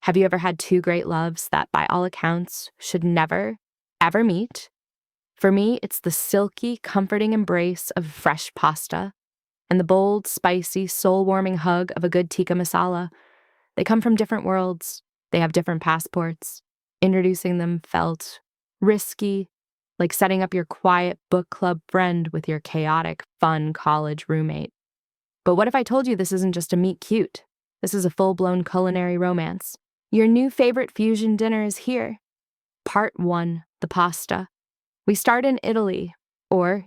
Have you ever had two great loves that, by all accounts, should never, ever meet? For me, it's the silky, comforting embrace of fresh pasta and the bold, spicy, soul-warming hug of a good tikka masala. They come from different worlds. They have different passports. Introducing them felt risky, like setting up your quiet book club friend with your chaotic, fun college roommate. But what if I told you this isn't just a meet cute? This is a full-blown culinary romance. Your new favorite fusion dinner is here. Part 1, the pasta. We start in Italy, or,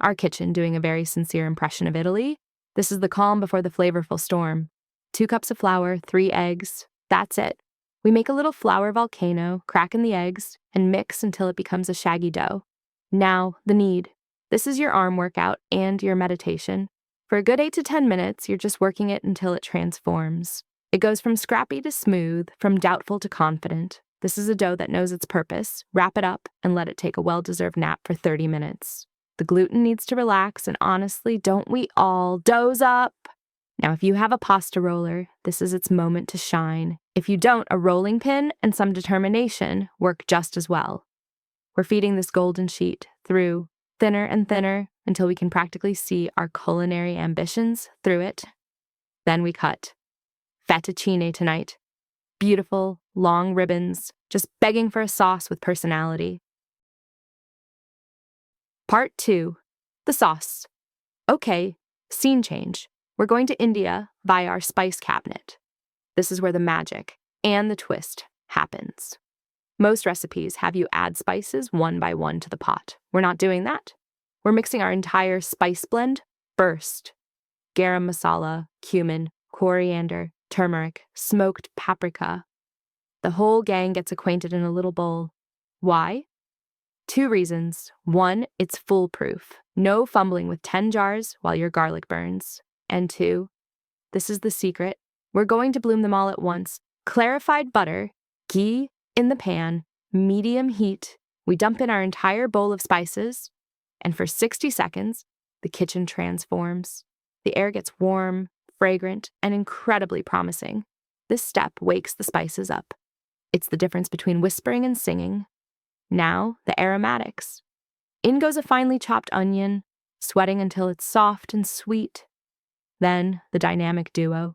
our kitchen doing a very sincere impression of Italy. This is the calm before the flavorful storm. 2 cups of flour, 3 eggs, that's it. We make a little flour volcano, crack in the eggs, and mix until it becomes a shaggy dough. Now, the knead. This is your arm workout and your meditation. For a good 8 to 10 minutes, you're just working it until it transforms. It goes from scrappy to smooth, from doubtful to confident. This is a dough that knows its purpose. Wrap it up and let it take a well-deserved nap for 30 minutes. The gluten needs to relax, and honestly, don't we all? Dough's up! Now, if you have a pasta roller, this is its moment to shine. If you don't, a rolling pin and some determination work just as well. We're feeding this golden sheet through thinner and thinner until we can practically see our culinary ambitions through it. Then we cut. Fettuccine tonight. Beautiful, long ribbons, just begging for a sauce with personality. Part 2, the sauce. Okay, scene change. We're going to India via our spice cabinet. This is where the magic and the twist happens. Most recipes have you add spices one by one to the pot. We're not doing that. We're mixing our entire spice blend first. Garam masala, cumin, coriander, turmeric, smoked paprika. The whole gang gets acquainted in a little bowl. Why? 2 reasons. 1, it's foolproof. No fumbling with 10 jars while your garlic burns. And 2, this is the secret. We're going to bloom them all at once. Clarified butter, ghee in the pan, medium heat. We dump in our entire bowl of spices, and for 60 seconds, the kitchen transforms. The air gets warm, fragrant, and incredibly promising. This step wakes the spices up. It's the difference between whispering and singing. Now, the aromatics. In goes a finely chopped onion, sweating until it's soft and sweet. Then, the dynamic duo.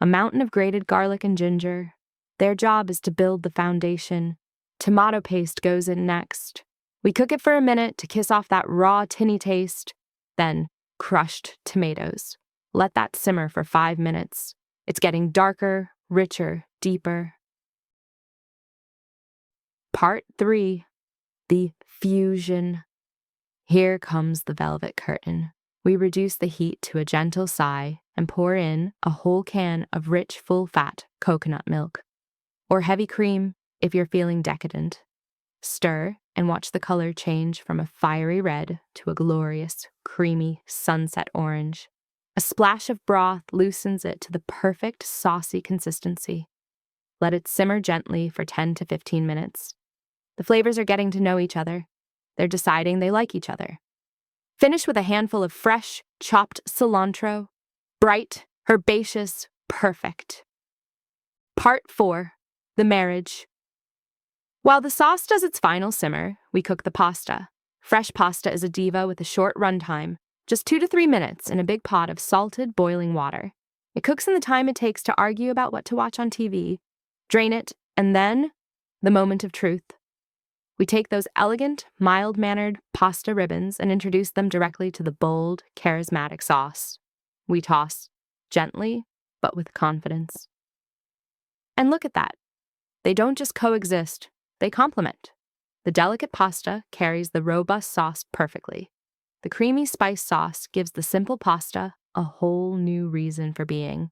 A mountain of grated garlic and ginger. Their job is to build the foundation. Tomato paste goes in next. We cook it for a minute to kiss off that raw, tinny taste. Then, crushed tomatoes. Let that simmer for 5 minutes. It's getting darker, richer, deeper. Part 3, the fusion. Here comes the velvet curtain. We reduce the heat to a gentle sigh and pour in a whole can of rich, full-fat coconut milk. Or heavy cream if you're feeling decadent. Stir and watch the color change from a fiery red to a glorious, creamy sunset orange. A splash of broth loosens it to the perfect saucy consistency. Let it simmer gently for 10 to 15 minutes. The flavors are getting to know each other. They're deciding they like each other. Finish with a handful of fresh, chopped cilantro. Bright, herbaceous, perfect. Part 4, the marriage. While the sauce does its final simmer, we cook the pasta. Fresh pasta is a diva with a short runtime, just 2 to 3 minutes in a big pot of salted, boiling water. It cooks in the time it takes to argue about what to watch on TV. Drain it, and then, the moment of truth. We take those elegant, mild-mannered pasta ribbons and introduce them directly to the bold, charismatic sauce. We toss, gently, but with confidence. And look at that. They don't just coexist, they complement. The delicate pasta carries the robust sauce perfectly. The creamy spice sauce gives the simple pasta a whole new reason for being.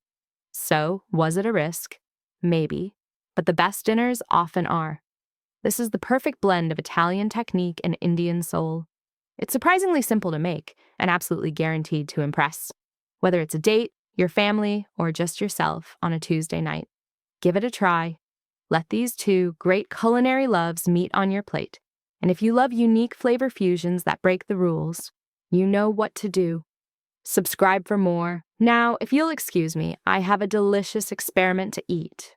So, was it a risk? Maybe. But the best dinners often are. This is the perfect blend of Italian technique and Indian soul. It's surprisingly simple to make and absolutely guaranteed to impress. Whether it's a date, your family, or just yourself on a Tuesday night. Give it a try. Let these 2 great culinary loves meet on your plate. And if you love unique flavor fusions that break the rules, you know what to do. Subscribe for more. Now, if you'll excuse me, I have a delicious experiment to eat.